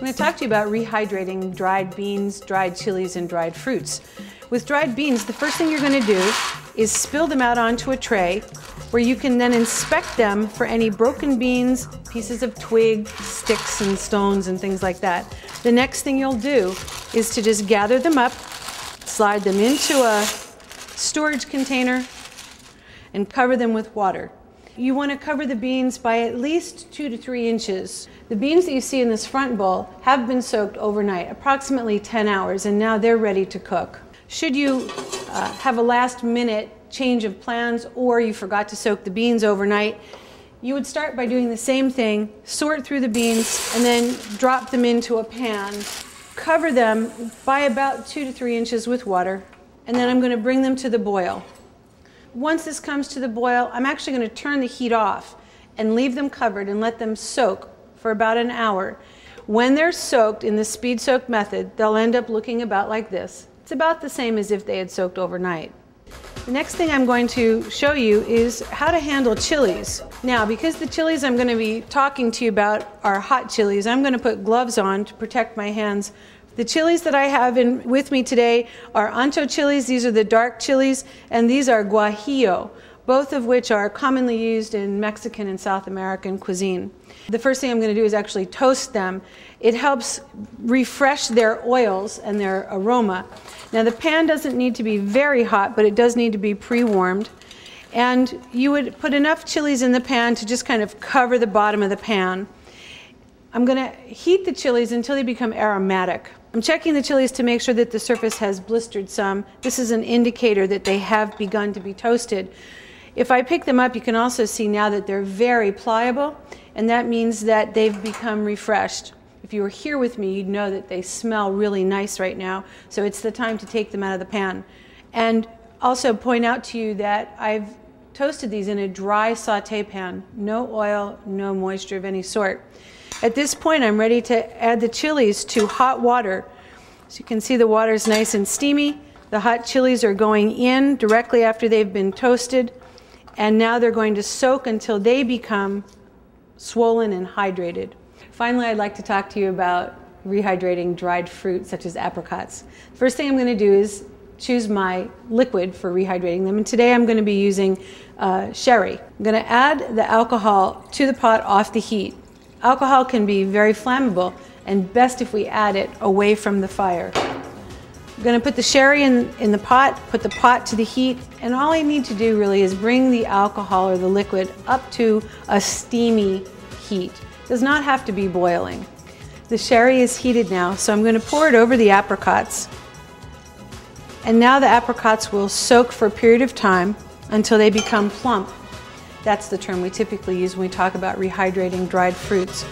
going to talk to you about rehydrating dried beans, dried chilies, and dried fruits. With dried beans, the first thing you're going to do is spill them out onto a tray where you can then inspect them for any broken beans, pieces of twig, sticks and stones and things like that. The next thing you'll do is to just gather them up, slide them into a storage container, and cover them with water. You want to cover the beans by at least 2 to 3 inches. The beans that you see in this front bowl have been soaked overnight, approximately 10 hours, and now they're ready to cook. Should you have a last-minute change of plans or you forgot to soak the beans overnight, you would start by doing the same thing, sort through the beans, and then drop them into a pan. Cover them by about 2 to 3 inches with water, and then I'm going to bring them to the boil. Once this comes to the boil, I'm actually going to turn the heat off and leave them covered and let them soak for about an hour. When they're soaked in the speed soak method, they'll end up looking about like this. It's about the same as if they had soaked overnight. The next thing I'm going to show you is how to handle chilies. Now, because the chilies I'm going to be talking to you about are hot chilies, I'm going to put gloves on to protect my hands. The chilies that I have with me today are ancho chilies. These are the dark chilies, and these are guajillo, both of which are commonly used in Mexican and South American cuisine. The first thing I'm going to do is actually toast them. It helps refresh their oils and their aroma. Now, the pan doesn't need to be very hot, but it does need to be pre-warmed. And you would put enough chilies in the pan to just kind of cover the bottom of the pan. I'm going to heat the chilies until they become aromatic. I'm checking the chilies to make sure that the surface has blistered some. This is an indicator that they have begun to be toasted. If I pick them up, you can also see now that they're very pliable, and that means that they've become refreshed. If you were here with me, you'd know that they smell really nice right now, so it's the time to take them out of the pan. And also point out to you that I've toasted these in a dry saute pan. No oil, no moisture of any sort. At this point, I'm ready to add the chilies to hot water. So you can see the water is nice and steamy. The hot chilies are going in directly after they've been toasted. And now they're going to soak until they become swollen and hydrated. Finally, I'd like to talk to you about rehydrating dried fruit, such as apricots. First thing I'm going to do is choose my liquid for rehydrating them. And today I'm going to be using sherry. I'm going to add the alcohol to the pot off the heat. Alcohol can be very flammable, and best if we add it away from the fire. I'm going to put the sherry in the pot, put the pot to the heat, and all I need to do really is bring the alcohol or the liquid up to a steamy heat. It does not have to be boiling. The sherry is heated now, so I'm going to pour it over the apricots. And now the apricots will soak for a period of time until they become plump. That's the term we typically use when we talk about rehydrating dried fruits.